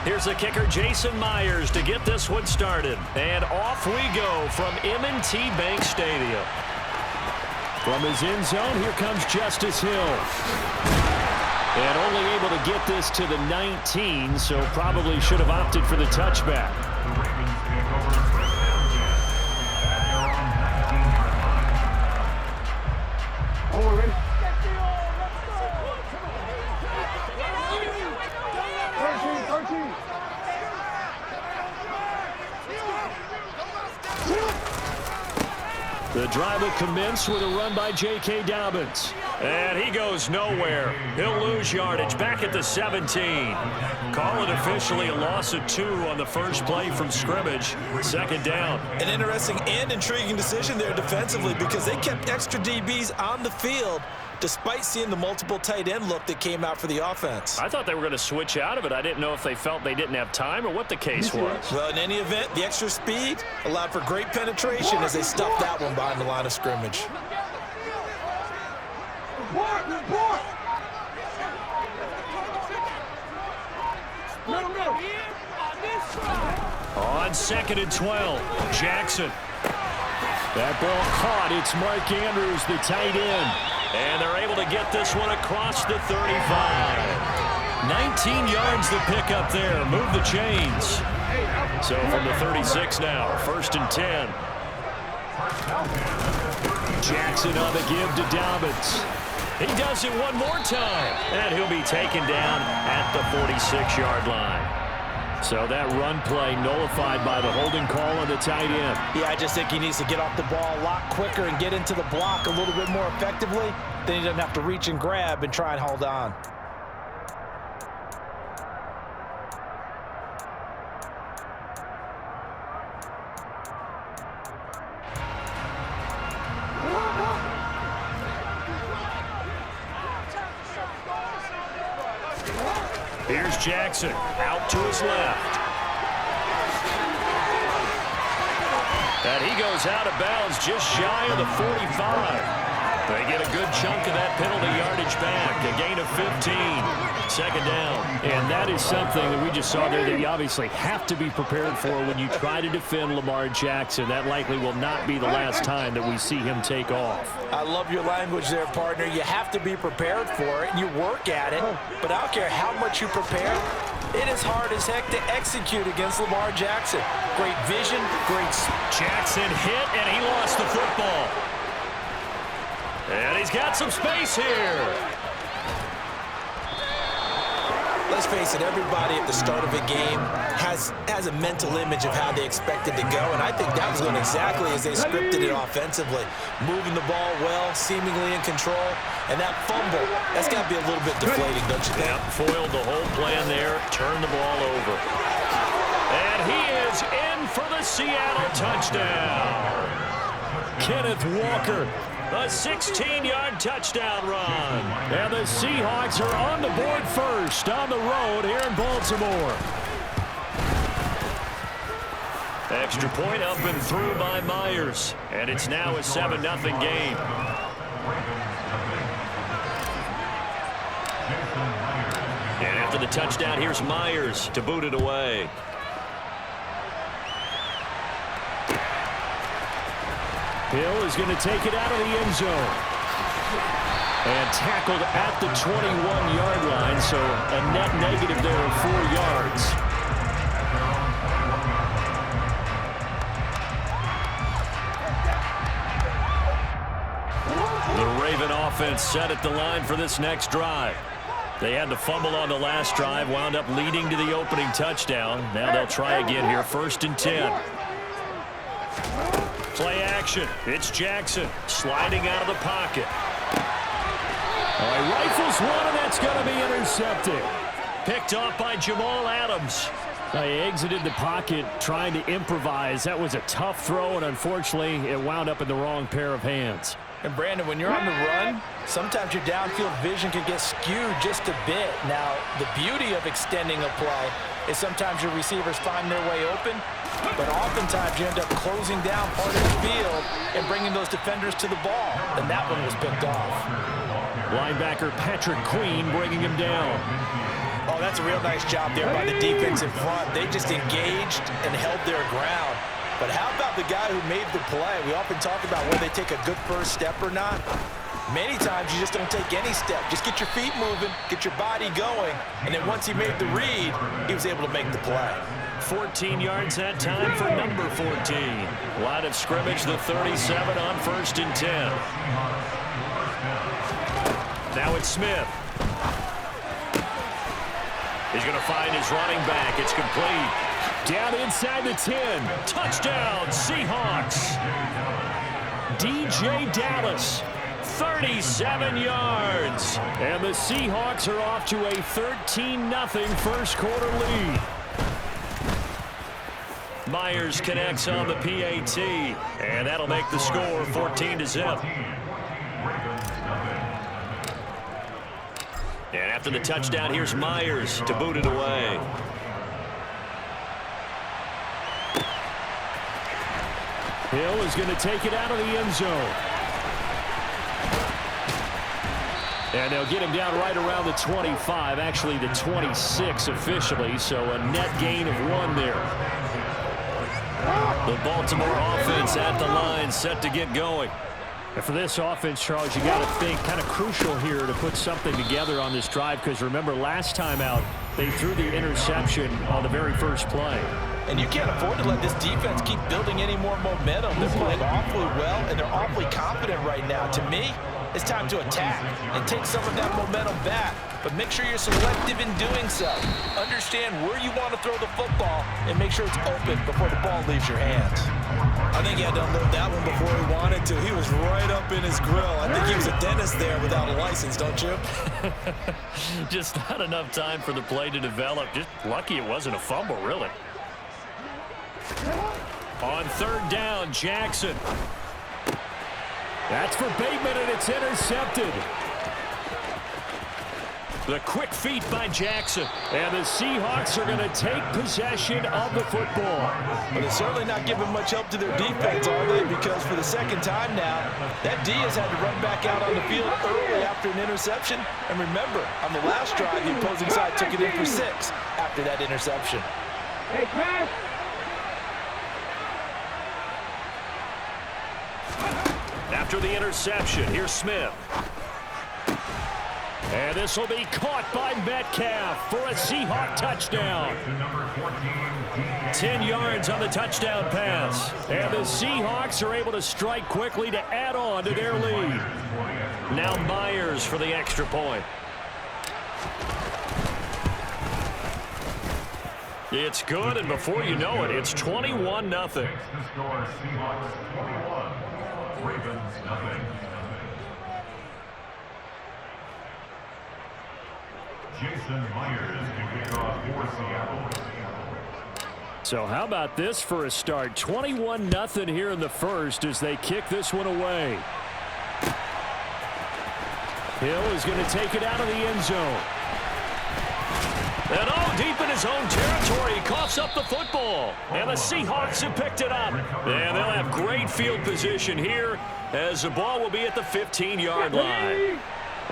Here's the kicker, Jason Myers, to get this one started. And off we go from M&T Bank Stadium. From his end zone, here comes Justice Hill. And only able to get this to the 19, so probably should have opted for the touchback. The drive will commence with a run by J.K. Dobbins. And he goes nowhere. He'll lose yardage back at the 17. Call it officially a loss of 2 on the first play from scrimmage. Second down. An interesting and intriguing decision there defensively because they kept extra DBs on the field despite seeing the multiple tight end look that came out for the offense. I thought they were going to switch out of it. I didn't know if they felt they didn't have time or what the case was. Well, in any event, the extra speed allowed for great penetration as they stuffed that one behind the line of scrimmage. On 2nd and 12, Jackson. That ball caught. It's Mark Andrews, the tight end. And they're able to get this one across the 35. 19 yards the pick up there. Move the chains. So from the 36 now, 1st and 10. Jackson on the give to Dobbins. He does it one more time. And he'll be taken down at the 46-yard line. So that run play nullified by the holding call on the tight end. Yeah, I just think he needs to get off the ball a lot quicker and get into the block a little bit more effectively. Then he doesn't have to reach and grab and try and hold on. Here's Jackson out to his left. And he goes out of bounds just shy of the 45. They get a good chunk of that penalty yardage back. A gain of 15. Second down. And that is something that we just saw there that you obviously have to be prepared for when you try to defend Lamar Jackson. That likely will not be the last time that we see him take off. I love your language there, partner. You have to be prepared for it. You work at it. But I don't care how much you prepare. It is hard as heck to execute against Lamar Jackson. Great vision, great... Jackson hit, and he lost the football. And he's got some space here. Let's face it, everybody at the start of a game has a mental image of how they expect it to go, and I think that was going exactly as they scripted it offensively. Moving the ball well, seemingly in control, and that fumble, that's got to be a little bit deflating, don't you think? Yep, foiled the whole plan there, turned the ball over. And he is in for the Seattle touchdown. Kenneth Walker. A 16-yard touchdown run. And the Seahawks are on the board first on the road here in Baltimore. Extra point up and through by Myers. And it's now a 7-0 game. And after the touchdown, here's Myers to boot it away. Hill is going to take it out of the end zone. And tackled at the 21-yard line, so a net negative there of 4 yards. The Raven offense set at the line for this next drive. They had to fumble on the last drive, wound up leading to the opening touchdown. Now they'll try again here, 1st and 10. Play action. It's Jackson sliding out of the pocket. He rifles one, and that's going to be intercepted. Picked off by Jamal Adams. He exited the pocket trying to improvise. That was a tough throw, and unfortunately, it wound up in the wrong pair of hands. And Brandon, when you're on the run, sometimes your downfield vision can get skewed just a bit. Now, the beauty of extending a play is sometimes your receivers find their way open, but oftentimes you end up closing down part of the field and bringing those defenders to the ball, and that one was picked off. Linebacker Patrick Queen bringing him down. Oh, Oh, that's a real nice job there by the defense in front. They just engaged and held their ground. But how about the guy who made the play? We often talk about whether they take a good first step or not. Many times you just don't take any step. Just get your feet moving, get your body going, and then once he made the read, he was able to make the play. 14 yards that time for number 14. Line of scrimmage, the 37 on 1st and 10. Now it's Smith. He's going to find his running back. It's complete. Down inside the 10. Touchdown, Seahawks. DJ Dallas, 37 yards. And the Seahawks are off to a 13-0 first quarter lead. Myers connects on the PAT, and that'll make the score 14-0. And after the touchdown, here's Myers to boot it away. Hill is going to take it out of the end zone. And they'll get him down right around the 25, actually the 26 officially, so a net gain of 1 there. The Baltimore offense at the line, set to get going. And for this offense, Charles, you got to think kind of crucial here to put something together on this drive, because remember last time out they threw the interception on the very first play. And you can't afford to let this defense keep building any more momentum. They're playing awfully well, and they're awfully confident right now. To me, it's time to attack and take some of that momentum back. But make sure you're selective in doing so. Understand where you want to throw the football and make sure it's open before the ball leaves your hands. I think he had to unload that one before he wanted to. He was right up in his grill. I think he was a dentist there without a license, don't you? Just not enough time for the play to develop. Just lucky it wasn't a fumble, really. On 3rd down, Jackson. That's for Bateman, and it's intercepted. The quick feet by Jackson. And the Seahawks are going to take possession of the football. But they're certainly not giving much help to their defense, are they? Because for the second time now, that D has had to run back out on the field early after an interception. And remember, on the last drive, the opposing side took it in for 6 after that interception. Hey, Chris! After the interception, here's Smith. And this will be caught by Metcalf for a Seahawk touchdown. 10 yards on the touchdown pass. And the Seahawks are able to strike quickly to add on to their lead. Now Myers for the extra point. It's good, and before you know it, it's 21-0. Ravens, nothing. Jason Myers can kick off for Seattle. So how about this for a start? 21-0 here in the first as they kick this one away. Hill is going to take it out of the end zone. And deep in his own territory, he coughs up the football. And the Seahawks have picked it up. And they'll have great field position here as the ball will be at the 15-yard line.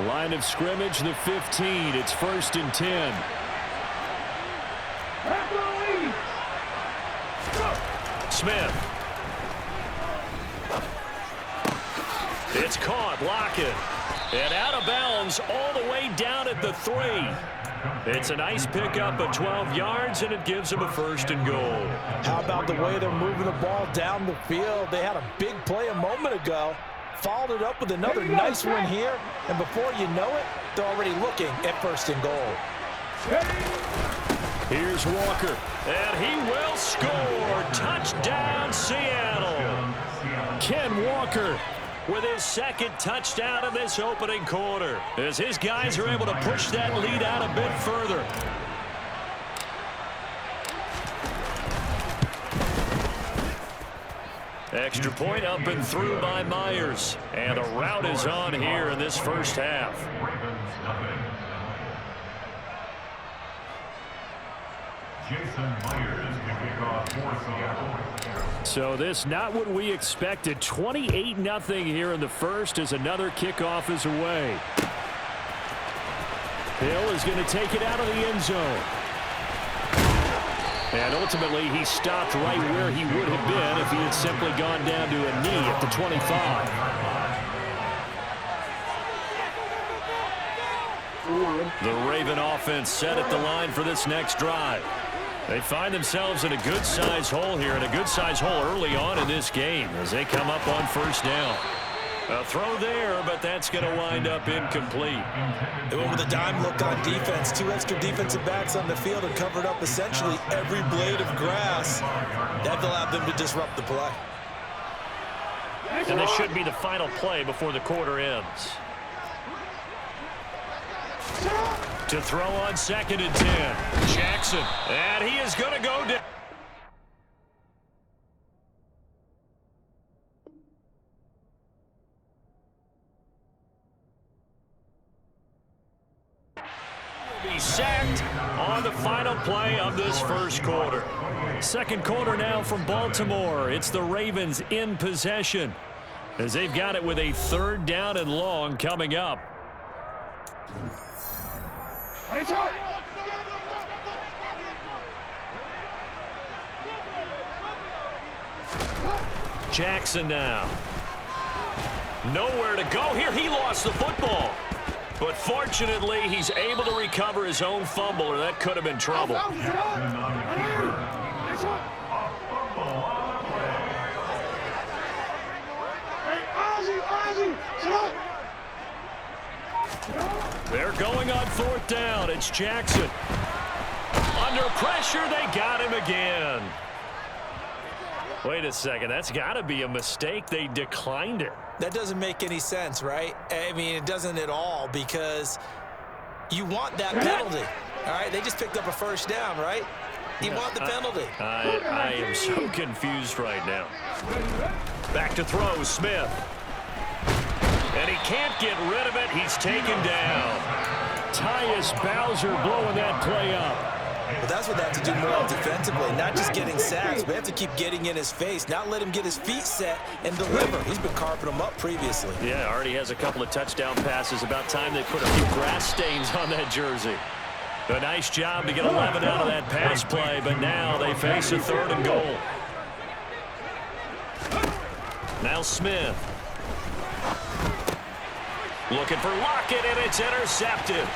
Line of scrimmage, the 15. It's 1st and 10. Smith. It's caught, Lockett. And out of bounds all the way down at the 3. It's a nice pickup of 12 yards, and it gives them a 1st and goal. How about the way they're moving the ball down the field? They had a big play a moment ago, followed it up with another nice one here, and before you know it, they're already looking at 1st and goal. Here's Walker, and he will score. Touchdown, Seattle. Ken Walker with his 2nd touchdown of this opening quarter, as his guys are able to push that lead out a bit further. Extra point up and through by Myers, and a rout is on here in this first half. Jason Myers can kick off for Seattle. So this not what we expected. 28-0 here in the first as another kickoff is away. Hill is going to take it out of the end zone. And ultimately, he stopped right where he would have been if he had simply gone down to a knee at the 25. The Raven offense set at the line for this next drive. They find themselves in a good-sized hole here, and a good-sized hole early on in this game as they come up on first down. A throw there, but that's going to wind up incomplete. They went with a dime look on defense. 2 extra defensive backs on the field and covered up essentially every blade of grass. That allowed them to disrupt the play. And this should be the final play before the quarter ends. To throw on 2nd and 10. Jackson. And he is going to go down. Be sacked on the final play of this first quarter. Second quarter now from Baltimore. It's the Ravens in possession as they've got it with a 3rd down and long coming up. Jackson now. Nowhere to go here. He lost the football. But fortunately, he's able to recover his own fumble, or that could have been trouble. They're going on 4th down. It's Jackson. Under pressure, they got him again. Wait a second. That's got to be a mistake. They declined it. That doesn't make any sense, right? I mean, it doesn't at all, because you want that penalty. All right, they just picked up a 1st down, right? You want the penalty. I am so confused right now. Back to throw, Smith. And he can't get rid of it. He's taken down. Tyus Bowser blowing that play up. But that's what they have to do more defensively, not just getting sacks, but they have to keep getting in his face, not let him get his feet set and deliver. He's been carving them up previously. Yeah, already has a couple of touchdown passes. About time they put a few grass stains on that jersey. A nice job to get 11 out of that pass play, but now they face a 3rd and goal. Now Smith. Looking for Lockett, and it's intercepted.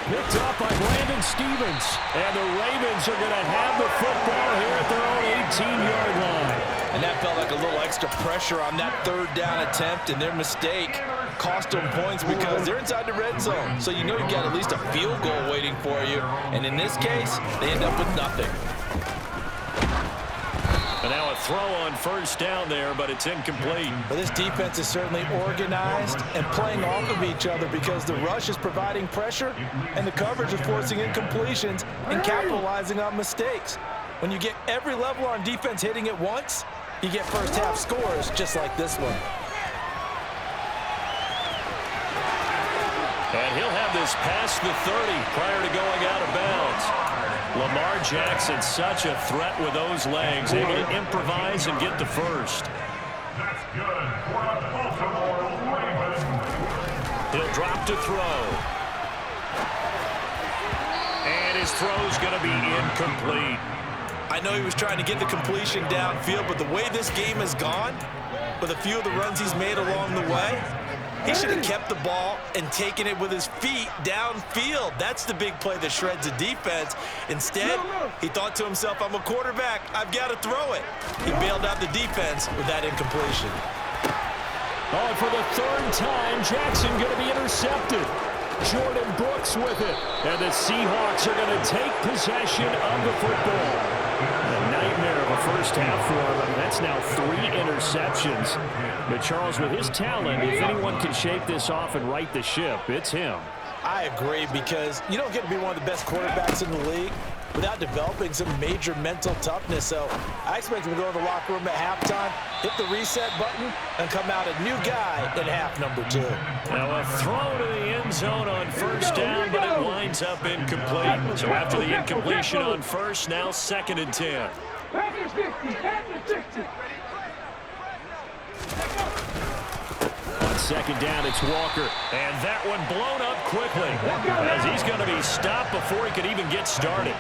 Picked up by Brandon Stevens. And the Ravens are going to have the football here at their own 18-yard line. And that felt like a little extra pressure on that 3rd down attempt, and their mistake cost them points because they're inside the red zone. So you know you've got at least a field goal waiting for you. And in this case, they end up with nothing. And now a throw on 1st down there, but it's incomplete. But this defense is certainly organized and playing off of each other because the rush is providing pressure and the coverage is forcing incompletions and capitalizing on mistakes. When you get every level on defense hitting at once, you get first half scores just like this one. And he'll have this past the 30 prior to going out of bounds. Lamar Jackson, such a threat with those legs, able to improvise and get the 1st. That's good for a Baltimore Ravens. He'll drop to throw. And his throw's going to be incomplete. I know he was trying to get the completion downfield, but the way this game has gone, with a few of the runs he's made along the way, he should have kept the ball and taken it with his feet downfield. That's the big play that shreds the defense. Instead, he thought to himself, I'm a quarterback. I've got to throw it. He bailed out the defense with that incompletion. Oh, and for the 3rd time, Jackson going to be intercepted. Jordan Brooks with it. And the Seahawks are going to take possession of the football. A nightmare of a first half for him. That's now 3 interceptions. But Charles, with his talent, if anyone can shape this off and right the ship, it's him. I agree, because you don't get to be one of the best quarterbacks in the league without developing some major mental toughness. So I expect him to go in the locker room at halftime, hit the reset button, and come out a new guy in half number 2. Now a throw to the end zone on 1st down, but it winds up incomplete. So after the incompletion on 1st, now 2nd and 10. On second down, it's Walker. And that one blown up quickly as he's going to be stopped before he could even get started.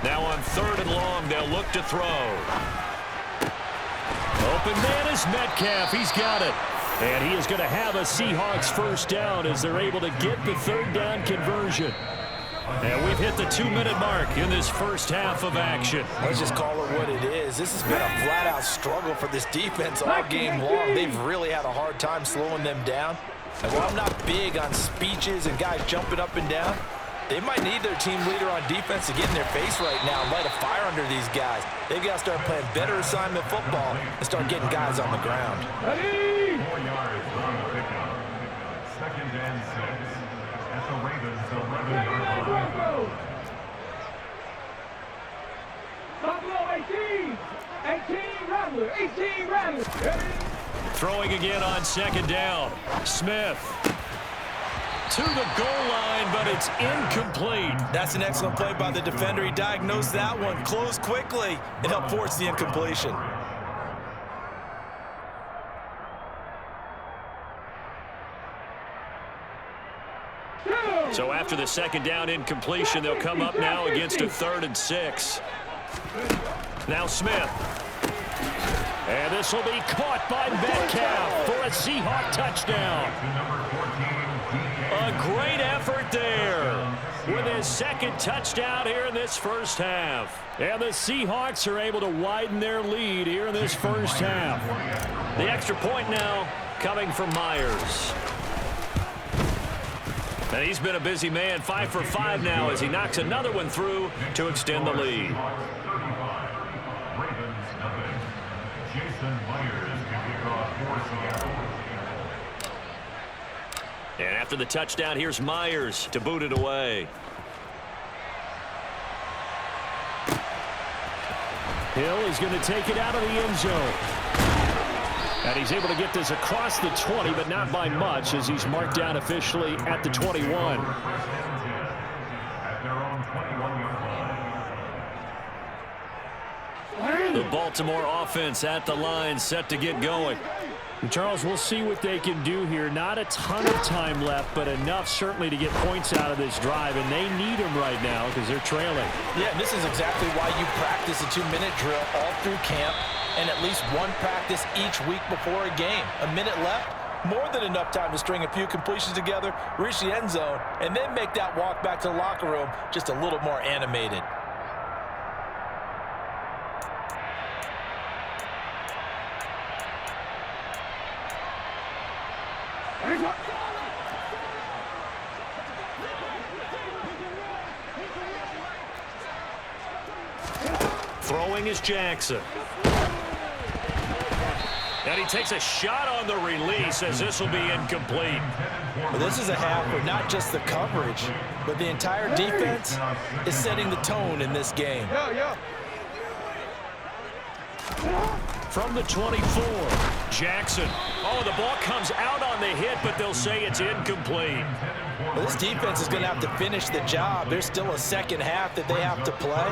Now on 3rd and long, they'll look to throw. Open man is Metcalf. He's got it. And he is going to have a Seahawks first down as they're able to get the 3rd down conversion. And we've hit the 2-minute mark in this first half of action. Let's just call it what it is. This has been a flat-out struggle for this defense all game long. They've really had a hard time slowing them down. And while I'm not big on speeches and guys jumping up and down, they might need their team leader on defense to get in their face right now and light a fire under these guys. They've got to start playing better assignment football and start getting guys on the ground. 4 yards on the pickup. 2nd and 6 at the Ravens 11-yard line. Buffalo 18! 18 Rattler! 18 Rattler! Throwing again on 2nd down. Smith to the goal line, but it's incomplete. That's an excellent play by the defender. He diagnosed that one, closed quickly, and helped force the incompletion. So after the 2nd down incompletion, they'll come up now against a 3rd and 6. Now Smith. And this will be caught by Metcalf for a Seahawk touchdown. A great effort there with his 2nd touchdown here in this first half. And the Seahawks are able to widen their lead here in this first half. The extra point now coming from Myers. And he's been a busy man, 5 for 5 now as he knocks another one through to extend the lead. And after the touchdown, here's Myers to boot it away. Hill is going to take it out of the end zone. And he's able to get this across the 20, but not by much as he's marked down officially at the 21. The Baltimore offense at the line, set to get going. Charles, we'll see what they can do here. Not a ton of time left, but enough certainly to get points out of this drive, and they need them right now because they're trailing. Yeah, and this is exactly why you practice a 2-minute drill all through camp and at least one practice each week before a game. A minute left, more than enough time to string a few completions together, reach the end zone, and then make that walk back to the locker room just a little more animated. Throwing is Jackson. And he takes a shot on the release as this will be incomplete. Well, this is a half where not just the coverage, but the entire defense is setting the tone in this game. From the 24, Jackson. Oh, the ball comes out on the hit, but they'll say it's incomplete. Well, this defense is going to have to finish the job. There's still a second half that they have to play.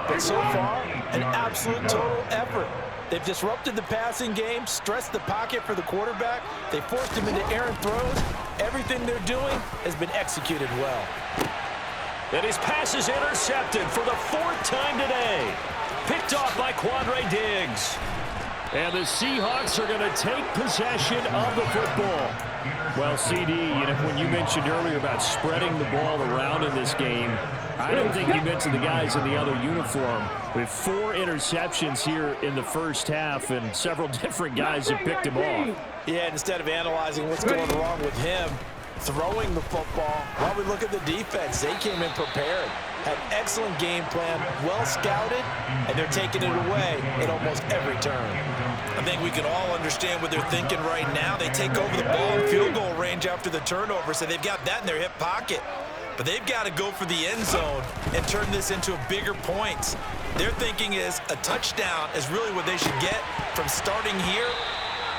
But so far, an absolute total effort. They've disrupted the passing game, stressed the pocket for the quarterback. They forced him into errant throws. Everything they're doing has been executed well. And his pass is intercepted for the 4th time today. Picked off by Quandre Diggs. And the Seahawks are going to take possession of the football. Well, CD, when you mentioned earlier about spreading the ball around in this game, I don't think you mentioned the guys in the other uniform. With 4 interceptions here in the first half, and several different guys have picked him off. Yeah, instead of analyzing what's going wrong with him, throwing the football, while we look at the defense, they came in prepared. Had excellent game plan, well scouted, and they're taking it away at almost every turn. I think we can all understand what they're thinking right now. They take over the ball in field goal range after the turnover, so they've got that in their hip pocket. But they've got to go for the end zone and turn this into a bigger points. Their thinking is a touchdown is really what they should get from starting here.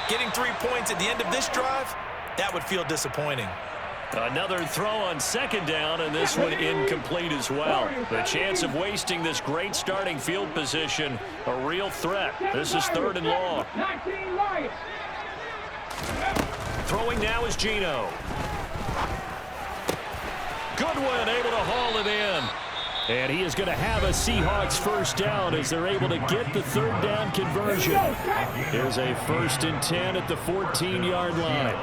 Getting 3 points at the end of this drive, that would feel disappointing. Another throw on 2nd down, and this one incomplete as well. The chance of wasting this great starting field position, a real threat. This is 3rd and long. Throwing now is Geno. Goodwin able to haul it in. And he is going to have a Seahawks first down as they're able to get the third down conversion. Here's a 1st and 10 at the 14-yard line.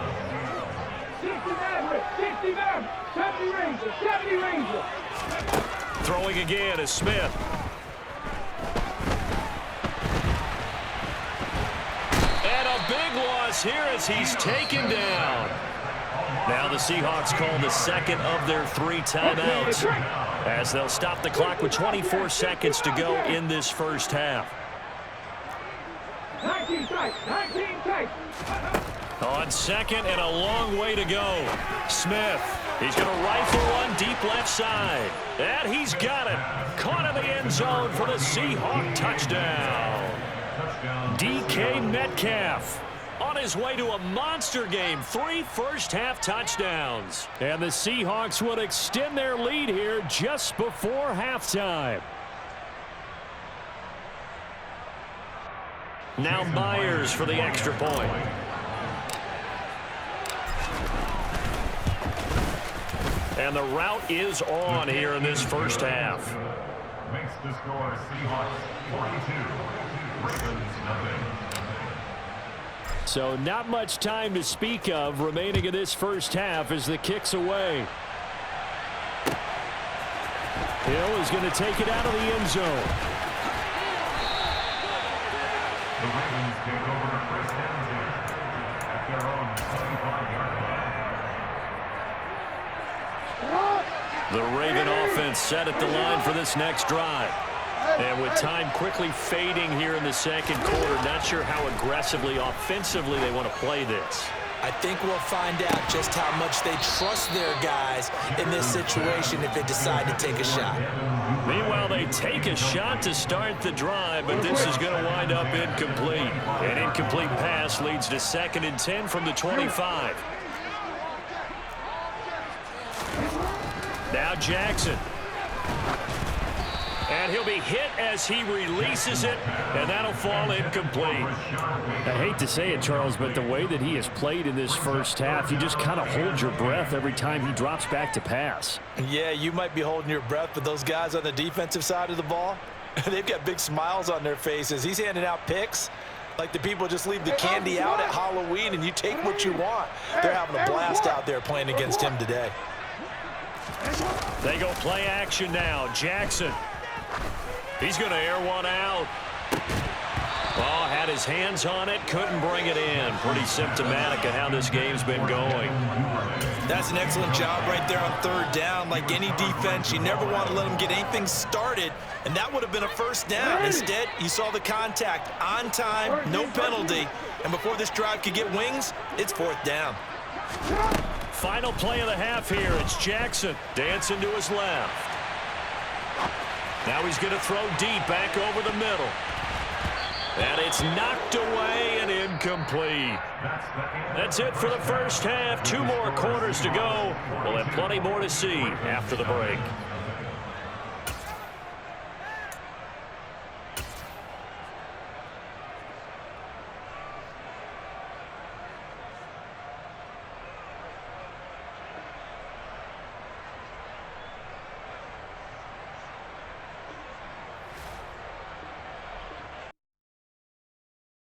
60 Maverick, 70 Ranger, 70 Ranger. Throwing again is Smith. And a big loss here as he's taken down. Now the Seahawks call the second of their 3 timeouts as they'll stop the clock with 24 seconds to go in this first half. 19 tight, 19 tight. On second and a long way to go. Smith, he's going to rifle one deep left side. And he's got it. Caught in the end zone for the Seahawk touchdown. DK Metcalf on his way to a monster game. 3 first-half touchdowns. And the Seahawks would extend their lead here just before halftime. Now Myers for the extra point. And the route is on here in this first half. Makes the score Seahawks 42, Ravens nothing. So not much time to speak of remaining in this first half as the kick's away. Hill is going to take it out of the end zone. The Ravens take over first down at their own 75-yard line. The Raven offense set at the line for this next drive. And with time quickly fading here in the second quarter, not sure how aggressively, offensively they want to play this. I think we'll find out just how much they trust their guys in this situation if they decide to take a shot. Meanwhile, they take a shot to start the drive, but this is going to wind up incomplete. An incomplete pass leads to 2nd and 10 from the 25. Now Jackson. And he'll be hit as he releases it, and that'll fall incomplete. I hate to say it, Charles, but the way that he has played in this first half, you just kind of hold your breath every time he drops back to pass. Yeah, you might be holding your breath, but those guys on the defensive side of the ball, they've got big smiles on their faces. He's handing out picks like the people just leave the candy out at Halloween and you take what you want. They're having a blast out there playing against him today. They go play action now. Jackson. He's going to air one out. Oh, had his hands on it, couldn't bring it in. Pretty symptomatic of how this game's been going. That's an excellent job right there on 3rd down. Like any defense, you never want to let them get anything started, and that would have been a first down. Instead, you saw the contact on time, no penalty, and before this drive could get wings, it's 4th down. Final play of the half here. It's Jackson dancing to his left. Now he's going to throw deep back over the middle. And it's knocked away and incomplete. That's it for the first half. 2 more quarters to go. We'll have plenty more to see after the break.